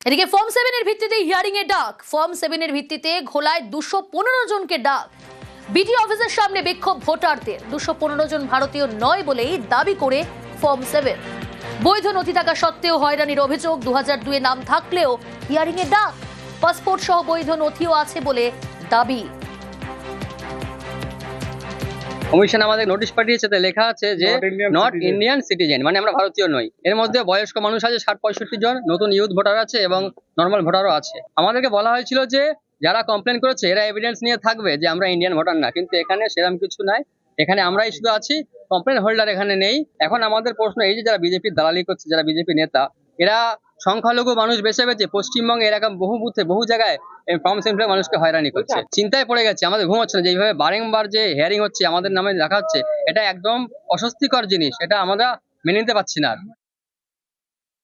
এদিকে ফর্ম 7 এর ভিত্তিতে হিয়ারিং এর ডাক। ফর্ম 7 এর ভিত্তিতে ঘোলায় 215 জনকে ডাক। বিডি অফিসের সামনে বিক্ষোভ ভোটারদের। 215 জন ভারতীয় নয় বলেই দাবি করে ফর্ম 7। বৈধ নথি থাকা সত্ত্বেও হয়রানির অভিযোগ। 2002 এ নাম থাকলেও হিয়ারিং এর ডাক। পাসপোর্ট সহ বৈধ নথিও আছে বলে দাবি। কমিশন আমাদের নোটিশ পাঠিয়েছে, তাতে লেখা আছে যে নট ইন্ডিয়ান সিটিজেন, মানে আমরা ভারতীয় নই। এর মধ্যে বয়স্ক মানুষ আছে 60-65 জন, নতুন ইউথ ভোটার আছে এবং নর্মাল ভোটারও আছে। আমাদেরকে বলা হয়েছিল যে যারা কমপ্লেন করেছে এরা এভিডেন্স নিয়ে থাকবে যে আমরা ইন্ডিয়ান ভোটার না, কিন্তু এখানে সেরকম কিছু নাই। এখানে আমরাই শুধু আছি, কমপ্লেন হোল্ডার এখানে নেই। এখন আমাদের প্রশ্ন এই যে যারা বিজেপির দালালি করছে, যারা বিজেপি নেতা, এরা সংখ্যালঘু মানুষ বেছে বেছে পশ্চিমবঙ্গে এরকম বহু বুথে বহু জায়গায় ফর্ম সেন্টারে মানুষকে হয়রানি করছে। চিন্তায় পড়ে গেছে, আমাদের ঘুম হচ্ছে না। যেভাবে বারংবার যে হিয়ারিং হচ্ছে, আমাদের নামে দেখা হচ্ছে, এটা একদম অস্বস্তিকর জিনিস। এটা আমরা মেনে নিতে পারছি না।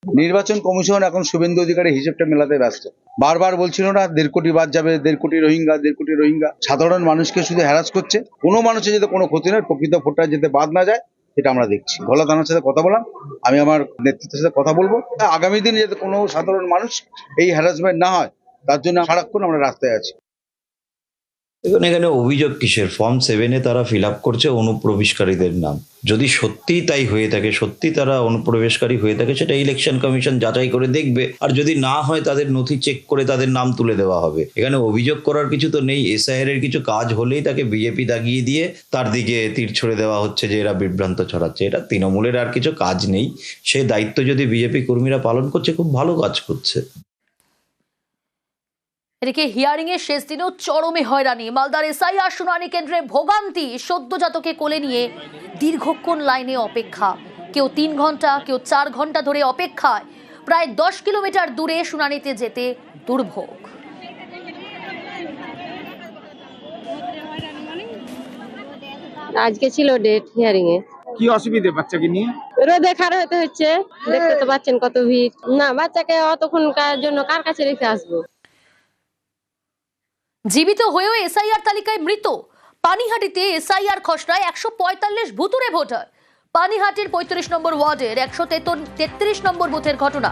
নির্বাচন কমিশন এখন শুভেন্দু অধিকারী হিসেবটা মেলাতে ব্যস্ত। বারবার বলছিল না 1.5 কোটি বাদ যাবে, 1.5 কোটি রোহিঙ্গা, 1.5 কোটি রোহিঙ্গা। সাধারণ মানুষকে শুধু হ্যারাস করছে। কোনো মানুষের যাতে কোনো ক্ষতি নয়, প্রকৃত ভোটার যাতে বাদ না যায়, সেটা আমরা দেখছি। ঘোলা থানার সাথে কথা বললাম, আমি আমার নেতৃত্বের সাথে কথা বলবো। আগামী দিনে যাতে কোনো সাধারণ মানুষ এই হ্যারাসমেন্ট না হয়, তার জন্য সারাক্ষণ আমরা রাস্তায় আছি। দেখুন, এখানে অভিযোগ কিসের? ফর্ম 7-এ তারা ফিল আপ করছে অনুপ্রবেশকারীদের নাম। যদি সত্যিই তাই হয়ে থাকে, সত্যি তারা অনুপ্রবেশকারী হয়ে থাকে, সেটা ইলেকশন কমিশন যাচাই করে দেখবে। আর যদি না হয়, তাদের নথি চেক করে তাদের নাম তুলে দেওয়া হবে। এখানে অভিযোগ করার কিছু তো নেই। এসআইআর এর কিছু কাজ হলেই তাকে বিজেপি দাগিয়ে দিয়ে তার দিকে তীর ছড়ে দেওয়া হচ্ছে যে এরা বিভ্রান্ত ছড়াচ্ছে। এটা তৃণমূলের আর কিছু কাজ নেই। সেই দায়িত্ব যদি বিজেপি কর্মীরা পালন করছে, খুব ভালো কাজ করছে। এদিকে হিয়ারিং এর শেষ দিনেও চরমে হয়রানি। মালদার এসআইআর শুনানি কেন্দ্রে ভোগান্তি। সদ্যজাতকে কোলে নিয়ে দীর্ঘক্ষণ লাইনে অপেক্ষা। কেউ 3 ঘন্টা, কেউ 4 ঘন্টা ধরে অপেক্ষায়। প্রায় 10 কিলোমিটার দূরে শুনানিতে যেতে দুর্ভোগ। আজকে ছিল ডেট হিয়ারিং এ। কি অসুবিধে বাচ্চাকে নিয়ে? রোদে খাড়া হতে হচ্ছে, দেখতে তো পাচ্ছেন কত ভিড়। না, বাচ্চাকে অতক্ষণকার জন্য কার কাছে রেখে আসবো? জীবিত হয়েও এসআইআর তালিকায় মৃত। পানিহাটিতে এসআইআর খসড়ায় 145 ভুতুরে ভোটার। পানিহাটির 35 নম্বর ওয়ার্ডের 133 নম্বর বুথের ঘটনা।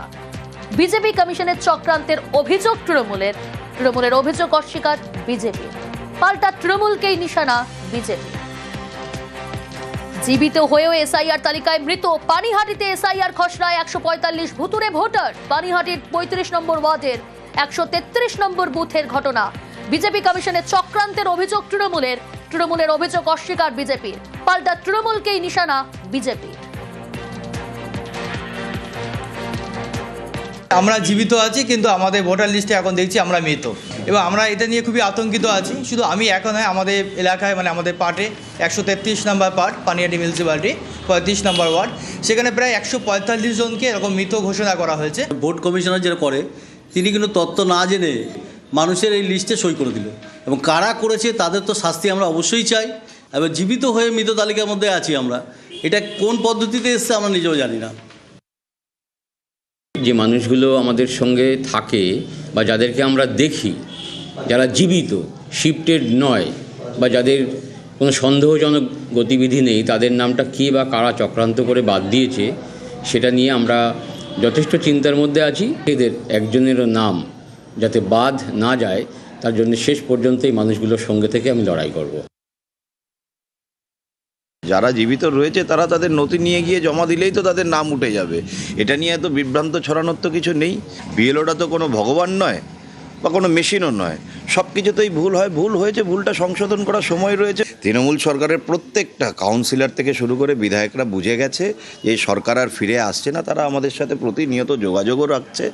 বিজেপি কমিশনের চক্রান্তের অভিযোগ তৃণমূলের অভিযোগ অস্বীকার বিজেপি। পাল্টা তৃণমূলকেই নিশানা বিজেপি। জীবিত হয়েও এসআইআর তালিকায় মৃত। পানিহাটিতে এসআইআর খসড়ায় 145 ভুতুরে ভোটার। পানিহাটির 35 নম্বর ওয়ার্ডের 133 নম্বর বুথের ঘটনা। বিজেপি কমিশনের চক্রান্তের অভিযোগ তৃণমূলের অভিযোগ অস্বীকার বিজেপির। পাল্টা তৃণমূলকেই নিশানা বিজেপি। আমরা জীবিত আছি, কিন্তু আমাদের ভোটার লিস্টে এখন দেখছি আমরা মৃত, এবং আমরা এটা নিয়ে খুবই আতঙ্কিত আছি। শুধু আমি এখন নয়, আমাদের এলাকায়, মানে আমাদের পার্টে 133 নম্বর পার্ট, পানিহাটি মিউনিসিপ্যালিটি 35 নম্বর ওয়ার্ড, সেখানে প্রায় 145 জনকে এরকম মৃত ঘোষণা করা হয়েছে। ভোট কমিশনার যেটা করে, তিনি কিন্তু তথ্য না জেনে মানুষের এই লিস্টে সই করে দিল, এবং কারা করেছে তাদের তো শাস্তি আমরা অবশ্যই চাই। এবার জীবিত হয়ে মৃত তালিকার মধ্যে আছি আমরা, এটা কোন পদ্ধতিতে এসছে আমরা নিজেও জানি না। যে মানুষগুলো আমাদের সঙ্গে থাকে বা যাদেরকে আমরা দেখি, যারা জীবিত, শিফটেড নয়, বা যাদের কোনো সন্দেহজনক গতিবিধি নেই, তাদের নামটা কে বা কারা চক্রান্ত করে বাদ দিয়েছে, সেটা নিয়ে আমরা যথেষ্ট চিন্তার মধ্যে আছি। এদের একজনেরও নাম যাতে বাদ না যায়, তার জন্য শেষ পর্যন্ত এই মানুষগুলোর সঙ্গে থেকে আমি লড়াই করব। যারা জীবিত রয়েছে তারা তাদের নথি নিয়ে গিয়ে জমা দিলেই তো তাদের নাম উঠে যাবে। এটা নিয়ে এত বিভ্রান্ত ছড়ানোর তো কিছু নেই। বিএলওটা তো কোনো ভগবান নয় বা কোনো মেশিনও নয়। সব কিছুতেই ভুল হয়, ভুল হয়েছে, ভুলটা সংশোধন করার সময় রয়েছে। তৃণমূল সরকারের প্রত্যেকটা কাউন্সিলর থেকে শুরু করে বিধায়করা বুঝে গেছে যে সরকার আর ফিরে আসছে না। তারা আমাদের সাথে প্রতিনিয়ত যোগাযোগও রাখছে।